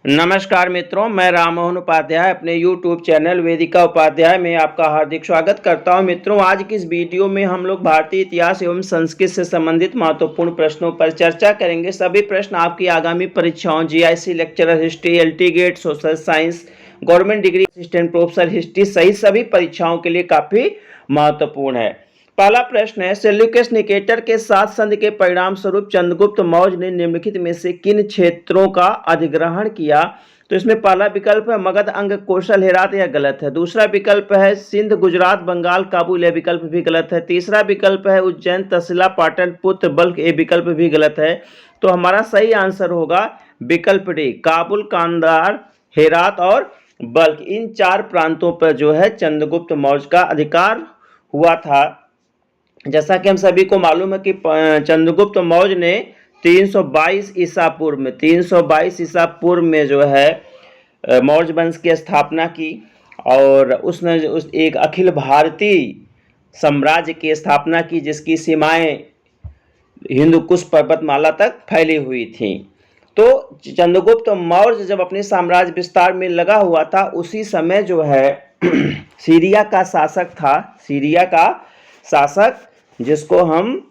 नमस्कार मित्रों, मैं राममोहन उपाध्याय अपने YouTube चैनल वेदिका उपाध्याय में आपका हार्दिक स्वागत करता हूं। मित्रों, आज की इस वीडियो में हम लोग भारतीय इतिहास एवं संस्कृत से संबंधित महत्वपूर्ण प्रश्नों पर चर्चा करेंगे। सभी प्रश्न आपकी आगामी परीक्षाओं GIC lecturer history, LT grade, social science, government degree assistant professor history सहित सभी परीक्षाओं के लिए काफी महत्वपूर्ण है। पहला प्रश्न है, सेल्यूकस निकेटर के साथ संधि के परिणाम स्वरूप चंद्रगुप्त मौर्य ने निम्नलिखित में से किन क्षेत्रों का अधिग्रहण किया? तो इसमें पहला विकल्प है मगध, अंग, कौशल, हेरात। यह गलत है। दूसरा विकल्प है सिंध, गुजरात, बंगाल, काबुल। यह विकल्प भी गलत है। तीसरा विकल्प है उज्जैन, तक्षशिला, पाटलिपुत्र, बल्ख। यह विकल्प भी गलत है। तो हमारा सही आंसर होगा विकल्प डी, काबुल, कांधार, हेरात और बल्ख। इन चार प्रांतों पर जो है चंद्रगुप्त मौर्य का अधिकार हुआ था। जैसा कि हम सभी को मालूम है कि चंद्रगुप्त मौर्य ने 322 ईसा पूर्व में जो है मौर्य वंश की स्थापना की और उसने उस एक अखिल भारतीय साम्राज्य की स्थापना की जिसकी सीमाएं हिंदू कुश पर्वतमाला तक फैली हुई थी। तो चंद्रगुप्त मौर्य जब अपने साम्राज्य विस्तार में लगा हुआ था उसी समय जो है सीरिया का शासक था, सीरिया का शासक जिसको हम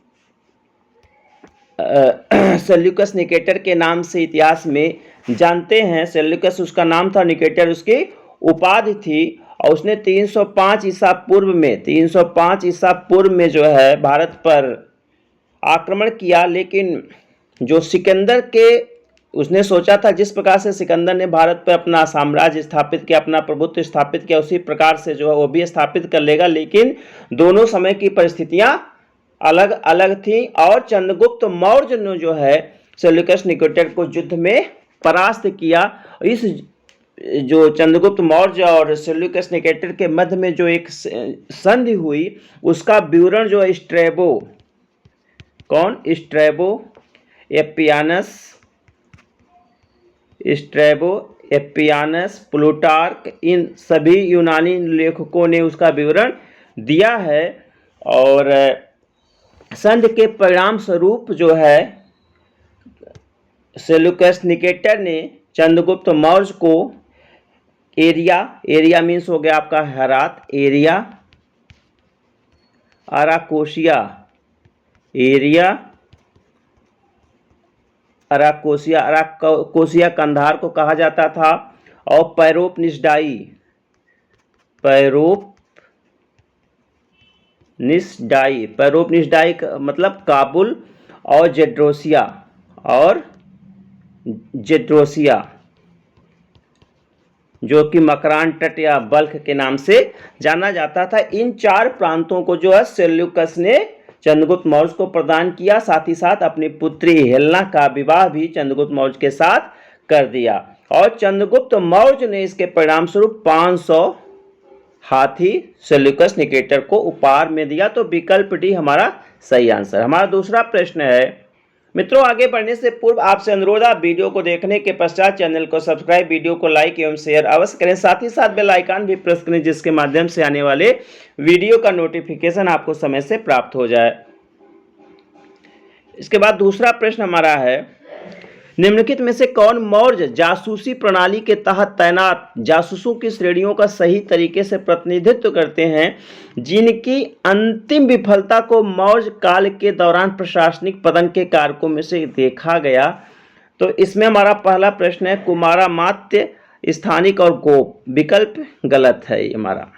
सेल्यूकस निकेटर के नाम से इतिहास में जानते हैं। सेल्यूकस उसका नाम था, निकेटर उसकी उपाधि थी और उसने 305 ईसा पूर्व में जो है भारत पर आक्रमण किया। लेकिन जो सिकंदर के उसने सोचा था जिस प्रकार से सिकंदर ने भारत पर अपना साम्राज्य स्थापित किया, अपना प्रभुत्व स्थापित किया, उसी प्रकार से जो है वो भी स्थापित कर लेगा। लेकिन दोनों समय की परिस्थितियां अलग अलग थी और चंद्रगुप्त मौर्य ने जो है सेल्यूकस निकेटर को युद्ध में परास्त किया। इस जो चंद्रगुप्त मौर्य और सेल्यूकस निकेटर के मध्य में जो एक संधि हुई उसका विवरण जो है स्ट्रैबो, एपियानस, प्लूटार्क, इन सभी यूनानी लेखकों ने उसका विवरण दिया है। और संधि के परिणाम स्वरूप जो है सेल्यूकस निकेटर ने चंद्रगुप्त मौर्य को एरिया मीन्स हो गया आपका हेरात, एरिया, अराकोसिया कंधार को कहा जाता था और पैरोपनिस्डाई का मतलब काबुल और जेड्रोसिया जो कि मकरान तट या बल्ख के नाम से जाना जाता था। इन चार प्रांतों को जो है सेल्यूकस ने चंद्रगुप्त मौर्य को प्रदान किया। साथ ही साथ अपनी पुत्री हेलेना का विवाह भी चंद्रगुप्त मौर्य के साथ कर दिया और चंद्रगुप्त मौर्य ने इसके परिणाम स्वरूप 500 हाथी सेल्यूकस निकेटर को उपहार में दिया। तो विकल्प डी हमारा सही आंसर। हमारा दूसरा प्रश्न है, मित्रों आगे बढ़ने से पूर्व आपसे अनुरोध, आप वीडियो को देखने के पश्चात चैनल को सब्सक्राइब, वीडियो को लाइक एवं शेयर अवश्य करें। साथ ही साथ बेल आइकन भी प्रेस करें जिसके माध्यम से आने वाले वीडियो का नोटिफिकेशन आपको समय से प्राप्त हो जाए। इसके बाद दूसरा प्रश्न हमारा है, निम्नलिखित में से कौन मौर्य जासूसी प्रणाली के तहत तैनात जासूसों की श्रेणियों का सही तरीके से प्रतिनिधित्व करते हैं जिनकी अंतिम विफलता को मौर्य काल के दौरान प्रशासनिक पतन के कारकों में से देखा गया? तो इसमें हमारा पहला प्रश्न है कुमारा, मात्य, स्थानिक और गोप। विकल्प गलत है हमारा।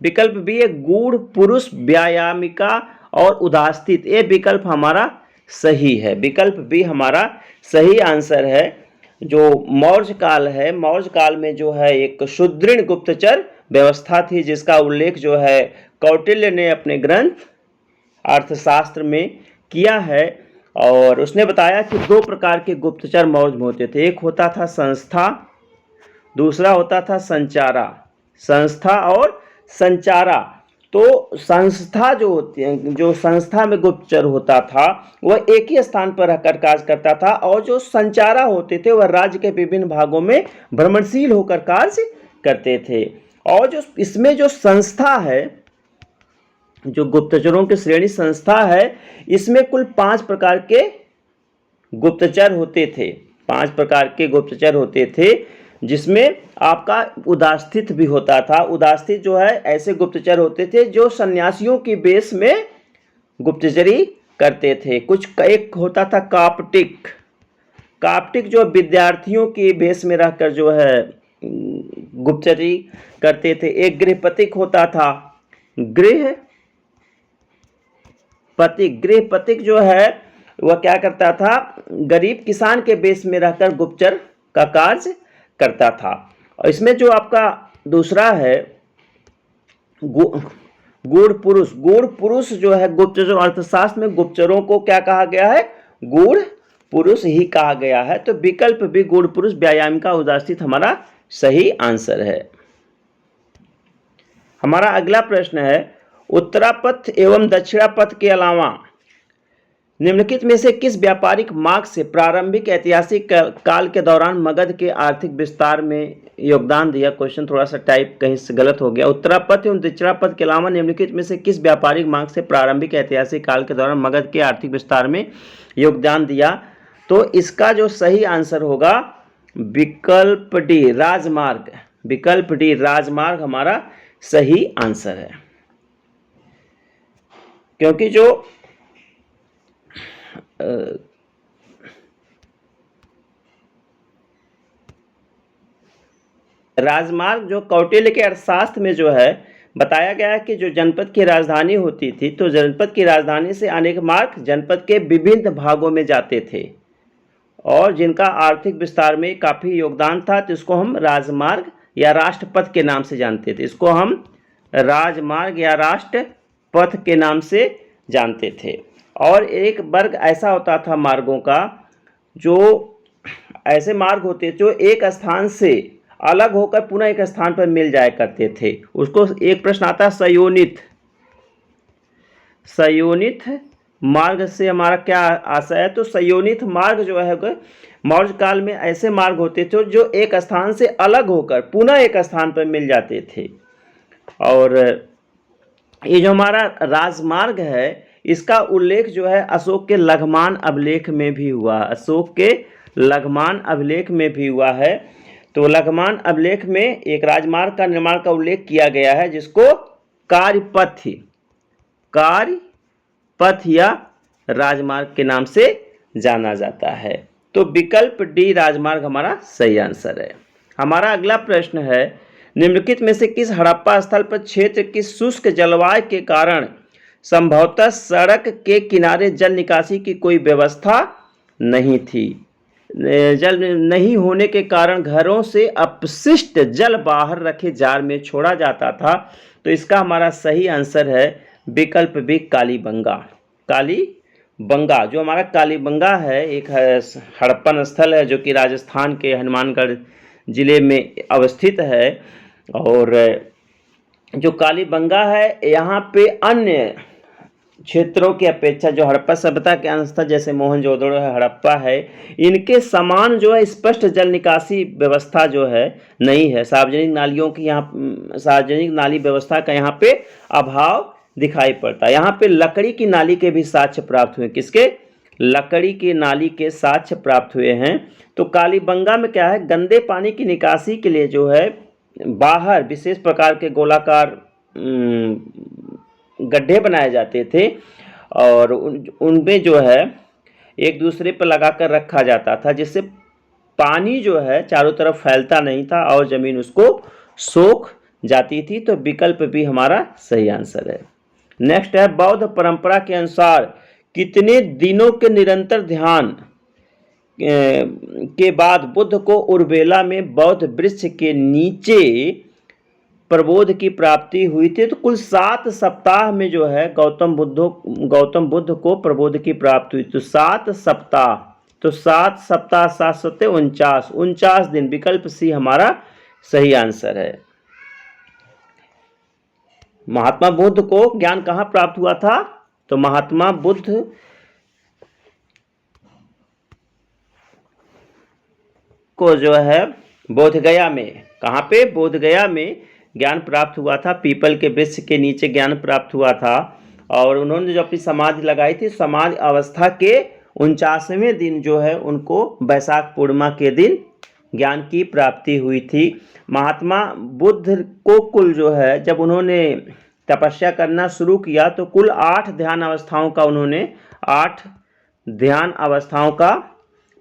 विकल्प बी है गूढ़, पुरुष, व्यायामिका और उदास्थित। ये विकल्प हमारा सही है। विकल्प बी हमारा सही आंसर है। जो मौर्य काल है, मौर्य काल में जो है एक सुदृढ़ गुप्तचर व्यवस्था थी जिसका उल्लेख जो है कौटिल्य ने अपने ग्रंथ अर्थशास्त्र में किया है। और उसने बताया कि दो प्रकार के गुप्तचर मौर्य में होते थे, एक होता था संस्था, दूसरा होता था संचारा। संस्था और संचारा। तो संस्था जो होती है, जो संस्था में गुप्तचर होता था वह एक ही स्थान पर रहकर कार्य करता था और जो संचारा होते थे वह राज्य के विभिन्न भागों में भ्रमणशील होकर कार्य करते थे। और जो इसमें जो संस्था है, जो गुप्तचरों की श्रेणी संस्था है, इसमें कुल 5 प्रकार के गुप्तचर होते थे। 5 प्रकार के गुप्तचर होते थे, जिसमें आपका उदास्थित भी होता था। उदास्थित जो है ऐसे गुप्तचर होते थे जो सन्यासियों की बेस में गुप्तचरी करते थे। कुछ एक होता था काप्टिक। काप्टिक जो विद्यार्थियों के बेस में रहकर जो है गुप्तचरी करते थे। एक गृहपतिक होता था। गृहपतिक जो है वह क्या करता था, गरीब किसान के बेस में रहकर गुप्तचर का कार्य करता था। और इसमें जो आपका दूसरा है गूढ़ पुरुष। गूढ़ पुरुष जो है गुप्तचर, अर्थशास्त्र में गुप्तचरों को क्या कहा गया है, गूढ़ पुरुष ही कहा गया है। तो विकल्प भी गूढ़ पुरुष व्यायामिका उदास्थित हमारा सही आंसर है। हमारा अगला प्रश्न है, उत्तरापथ एवं दक्षिणापथ के अलावा निम्नलिखित में से किस व्यापारिक मार्ग से प्रारंभिक ऐतिहासिक काल के दौरान मगध के आर्थिक विस्तार में योगदान दिया। क्वेश्चन थोड़ा सा टाइप कहीं से गलत हो गया। उत्तरापथ एवं दक्षिणापथ के अलावा निम्नलिखित में से किस व्यापारिक मार्ग से प्रारंभिक ऐतिहासिक काल के दौरान मगध के आर्थिक विस्तार में योगदान दिया। तो इसका जो सही आंसर होगा विकल्प डी राजमार्ग। विकल्प डी राजमार्ग हमारा सही आंसर है, क्योंकि जो राजमार्ग जो कौटिल्य के अर्थशास्त्र में जो है बताया गया है कि जो जनपद की राजधानी होती थी, तो जनपद की राजधानी से अनेक मार्ग जनपद के विभिन्न भागों में जाते थे और जिनका आर्थिक विस्तार में काफ़ी योगदान था। तो इसको हम राजमार्ग या राष्ट्रपथ के नाम से जानते थे। इसको हम राजमार्ग या राष्ट्रपथ के नाम से जानते थे। और एक वर्ग ऐसा होता था मार्गों का, जो ऐसे मार्ग होते जो एक स्थान से अलग होकर पुनः एक स्थान पर मिल जाया करते थे। उसको एक प्रश्न आता है संयोनित मार्ग से हमारा क्या आशय है। तो संयोनित मार्ग जो है मौर्य काल में ऐसे मार्ग होते थे जो एक स्थान से अलग होकर पुनः एक स्थान पर मिल जाते थे। और ये जो हमारा राजमार्ग है, इसका उल्लेख जो है अशोक के लघुमान अभिलेख में भी हुआ। अशोक के लघुमान अभिलेख में भी हुआ है। तो लघुमान अभिलेख में एक राजमार्ग का निर्माण का उल्लेख किया गया है, जिसको कार्यपथ या राजमार्ग के नाम से जाना जाता है। तो विकल्प डी राजमार्ग हमारा सही आंसर है। हमारा अगला प्रश्न है, निम्नलिखित में से किस हड़प्पा स्थल पर क्षेत्र की शुष्क जलवायु के कारण संभवतः सड़क के किनारे जल निकासी की कोई व्यवस्था नहीं थी। जल नहीं होने के कारण घरों से अपशिष्ट जल बाहर रखे जार में छोड़ा जाता था। तो इसका हमारा सही आंसर है विकल्प बी कालीबंगा। कालीबंगा जो हमारा कालीबंगा है एक हड़प्पन स्थल है जो कि राजस्थान के हनुमानगढ़ जिले में अवस्थित है। और जो कालीबंगा है, यहाँ पे अन्य क्षेत्रों की अपेक्षा जो हड़प्पा सभ्यता के अंश था, जैसे मोहनजोदड़ो है, हड़प्पा है, इनके समान जो है स्पष्ट जल निकासी व्यवस्था जो है नहीं है। सार्वजनिक नालियों की यहाँ सार्वजनिक नाली व्यवस्था का यहाँ पे अभाव दिखाई पड़ता है। यहाँ पे लकड़ी की नाली के भी साक्ष्य प्राप्त हुए। किसके? लकड़ी की नाली के साक्ष्य प्राप्त हुए हैं। तो कालीबंगा में क्या है, गंदे पानी की निकासी के लिए जो है बाहर विशेष प्रकार के गोलाकार गड्ढे बनाए जाते थे और उनमें जो है एक दूसरे पर लगाकर रखा जाता था, जिससे पानी जो है चारों तरफ फैलता नहीं था और ज़मीन उसको सोख जाती थी। तो विकल्प भी हमारा सही आंसर है। नेक्स्ट है, बौद्ध परंपरा के अनुसार कितने दिनों के निरंतर ध्यान के बाद बुद्ध को उर्वेला में बौद्ध वृक्ष के नीचे प्रबोध की प्राप्ति हुई थी। तो कुल 7 सप्ताह में जो है गौतम बुद्ध को प्रबोध की प्राप्ति हुई। तो 7 सप्ताह, तो 7 सप्ताह 7 सत्ते 49 दिन। विकल्प सी हमारा सही आंसर है। महात्मा बुद्ध को ज्ञान कहाँ प्राप्त हुआ था? तो महात्मा बुद्ध को जो है बोधगया में, कहाँ पे? बोधगया में ज्ञान प्राप्त हुआ था। पीपल के वृक्ष के नीचे ज्ञान प्राप्त हुआ था और उन्होंने जो अपनी समाधि लगाई थी, समाधि अवस्था के 49वें दिन जो है उनको वैशाख पूर्णिमा के दिन ज्ञान की प्राप्ति हुई थी। महात्मा बुद्ध को कुल जो है जब उन्होंने तपस्या करना शुरू किया तो कुल 8 ध्यान अवस्थाओं का उन्होंने 8 ध्यान अवस्थाओं का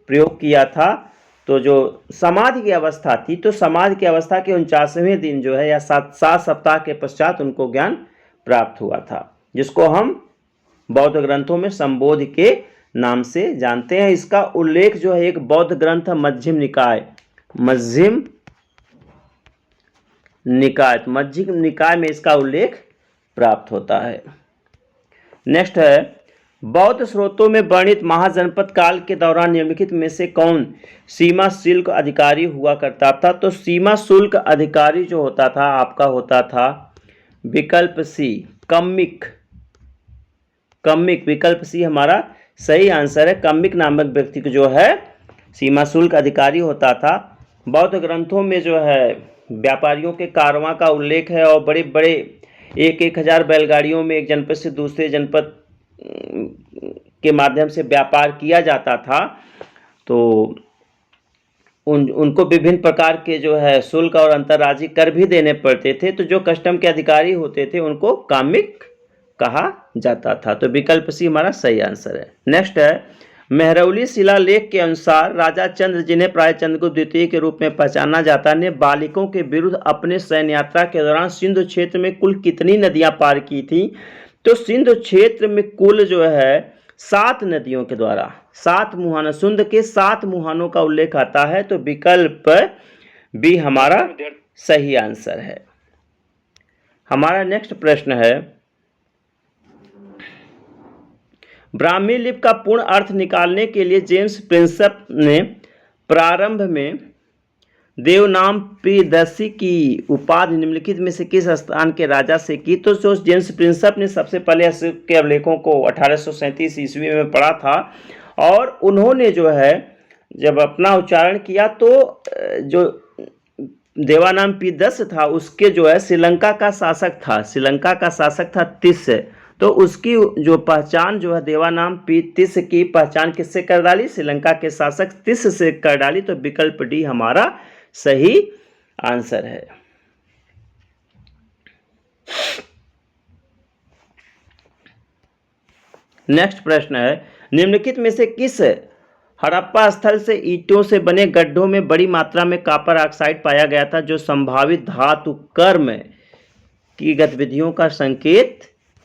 प्रयोग किया था। तो जो समाधि की अवस्था थी तो समाधि की अवस्था के 49वें दिन जो है या 7 सप्ताह के पश्चात उनको ज्ञान प्राप्त हुआ था, जिसको हम बौद्ध ग्रंथों में संबोधि के नाम से जानते हैं। इसका उल्लेख जो है एक बौद्ध ग्रंथ मध्यम निकाय में इसका उल्लेख प्राप्त होता है। नेक्स्ट है, बौद्ध स्रोतों में वर्णित महाजनपद काल के दौरान निम्नलिखित में से कौन सीमा शुल्क अधिकारी हुआ करता था? तो सीमा शुल्क अधिकारी जो होता था आपका होता था विकल्प सी कम्मिक। विकल्प सी हमारा सही आंसर है। कम्मिक नामक व्यक्ति को जो है सीमा शुल्क अधिकारी होता था। बौद्ध ग्रंथों में जो है व्यापारियों के कारवां का उल्लेख है और बड़े बड़े 1,000 बैलगाड़ियों में एक जनपद से दूसरे जनपद के माध्यम से व्यापार किया जाता था। तो उनको विभिन्न प्रकार के जो है शुल्क और अंतर्राज्यीय कर भी देने पड़ते थे। तो जो कस्टम के अधिकारी होते थे उनको कामिक कहा जाता था। तो विकल्प सी हमारा सही आंसर है। नेक्स्ट है, मेहरौली शिलालेख के अनुसार राजा चंद्र, जिन्हें प्राय चंद्रगुप्त द्वितीय के रूप में पहचाना जाता, ने बालिकों के विरुद्ध अपने सैन्य यात्रा के दौरान सिंधु क्षेत्र में कुल कितनी नदियां पार की थी? तो सिंधु क्षेत्र में कुल जो है 7 नदियों के द्वारा 7 मुहाना, सिंधु के 7 मुहानों का उल्लेख आता है। तो विकल्प बी हमारा सही आंसर है। हमारा नेक्स्ट प्रश्न है, ब्राह्मी लिपि का पूर्ण अर्थ निकालने के लिए जेम्स प्रिंसप ने प्रारंभ में देवनाम प्रियदर्शी की उपाधि निम्नलिखित में से किस स्थान के राजा से की? तो जो जेम्स प्रिंसप ने सबसे पहले अशोक के अभिलेखों को 1837 ईस्वी में पढ़ा था और उन्होंने जो है जब अपना उच्चारण किया तो जो देवानाम प्रियदर्शी था उसके जो है श्रीलंका का शासक था तिस। तो उसकी जो पहचान जो है देवानाम तिस की पहचान किससे कर डाली? श्रीलंका के शासक तिस से कर डाली। तो विकल्प डी हमारा सही आंसर है। नेक्स्ट प्रश्न है, निम्नलिखित में से किस हड़प्पा स्थल से ईंटों से बने गड्ढों में बड़ी मात्रा में कॉपर ऑक्साइड पाया गया था, जो संभावित धातु कर्म की गतिविधियों का संकेत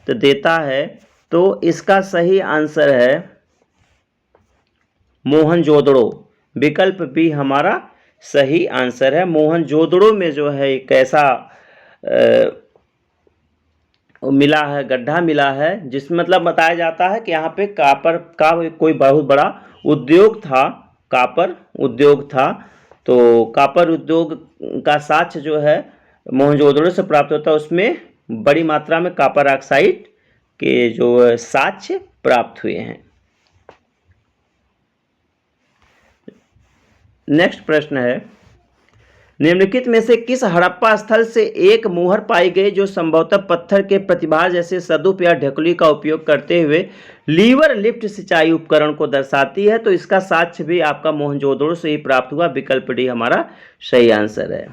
तो देता है? तो इसका सही आंसर है मोहनजोदड़ो। विकल्प बी हमारा सही आंसर है। मोहनजोदड़ो में जो है एक ऐसा मिला है, गड्ढा मिला है, जिसमें मतलब बताया जाता है कि यहाँ पे कॉपर का कोई बहुत बड़ा उद्योग था, कॉपर उद्योग था। तो कॉपर उद्योग का साक्ष्य जो है मोहनजोदड़ो से प्राप्त होता है, उसमें बड़ी मात्रा में कॉपर ऑक्साइड के जो साक्ष्य प्राप्त हुए हैं। नेक्स्ट प्रश्न है, निम्नलिखित में से किस हड़प्पा स्थल से एक मोहर पाई गई जो संभवतः पत्थर के प्रतिभार जैसे सदुप या ढकुली का उपयोग करते हुए लीवर लिफ्ट सिंचाई उपकरण को दर्शाती है? तो इसका साक्ष्य भी आपका मोहनजोदड़ो से ही प्राप्त हुआ। विकल्प डी हमारा सही आंसर है।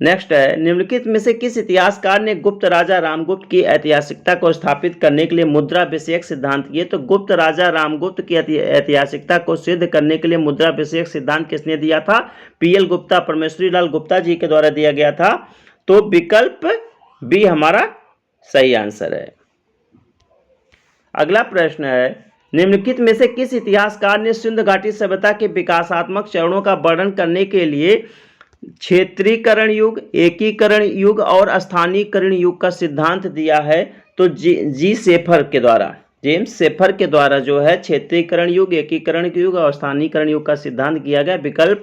नेक्स्ट है, निम्नलिखित में से किस इतिहासकार ने गुप्त राजा रामगुप्त की ऐतिहासिकता को स्थापित करने के लिए मुद्रा विषयक सिद्धांत किए? तो गुप्त राजा रामगुप्त की ऐतिहासिकता को सिद्ध करने के लिए मुद्रा विषयक सिद्धांत किसने दिया था? पीएल गुप्ता, परमेश्वरी लाल गुप्ता जी के द्वारा दिया गया था। तो विकल्प बी हमारा सही आंसर है। अगला प्रश्न है, निम्नलिखित में से किस इतिहासकार ने सिंधु घाटी सभ्यता के विकासात्मक चरणों का वर्णन करने के लिए क्षेत्रीकरण युग, एकीकरण युग और स्थानीयकरण युग का सिद्धांत दिया है? तो जेम्स शेफर के द्वारा जो है क्षेत्रीकरण युग, एकीकरण युग और स्थानीयकरण युग का सिद्धांत किया गया। विकल्प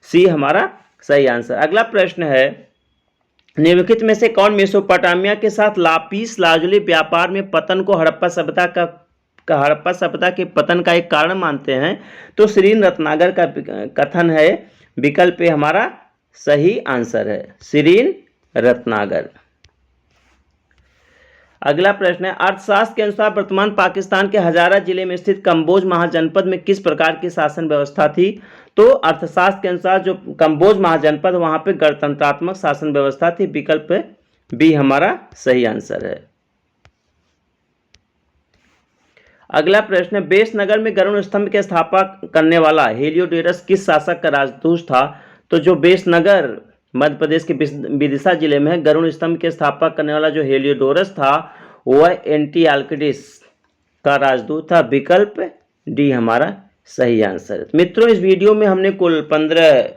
सी हमारा सही आंसर। अगला प्रश्न है, निम्नलिखित में से कौन मेसोपोटामिया के साथ लापिस लाजुली व्यापार में पतन को हड़प्पा सभ्यता के पतन का एक कारण मानते हैं? तो श्रीन रत्नागर का कथन है। विकल्प ए हमारा सही आंसर है, श्रीन रत्नागर। अगला प्रश्न है, अर्थशास्त्र के अनुसार वर्तमान पाकिस्तान के हजारा जिले में स्थित कंबोज महाजनपद में किस प्रकार की शासन व्यवस्था थी? तो अर्थशास्त्र के अनुसार जो कंबोज महाजनपद वहां पे गणतंत्रात्मक शासन व्यवस्था थी। विकल्प बी हमारा सही आंसर है। अगला प्रश्न है, बेसनगर में गरुड़ स्तंभ की स्थापना करने वाला हेलियोडोरस किस शासक का राजदूत था? तो जो बेसनगर मध्य प्रदेश के विदिशा जिले में है, गरुड़ स्तंभ की स्थापना करने वाला जो हेलियोडोरस था वह एंटिओकलिस का राजदूत था। विकल्प डी हमारा सही आंसर है। मित्रों, इस वीडियो में हमने कुल 15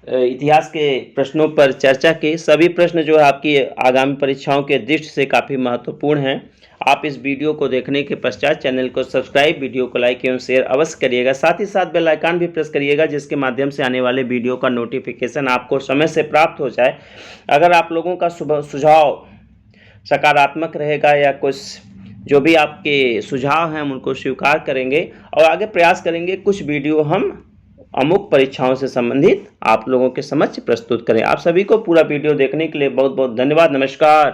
इतिहास के प्रश्नों पर चर्चा की। सभी प्रश्न जो है आपकी आगामी परीक्षाओं के दृष्टि से काफ़ी महत्वपूर्ण हैं। आप इस वीडियो को देखने के पश्चात चैनल को सब्सक्राइब, वीडियो को लाइक एवं शेयर अवश्य करिएगा। साथ ही साथ बेल आइकन भी प्रेस करिएगा, जिसके माध्यम से आने वाले वीडियो का नोटिफिकेशन आपको समय से प्राप्त हो जाए। अगर आप लोगों का सुझाव सकारात्मक रहेगा या कुछ जो भी आपके सुझाव हैं हम उनको स्वीकार करेंगे और आगे प्रयास करेंगे कुछ वीडियो हम अमुक परीक्षाओं से संबंधित आप लोगों के समक्ष प्रस्तुत करें। आप सभी को पूरा वीडियो देखने के लिए बहुत बहुत धन्यवाद। नमस्कार।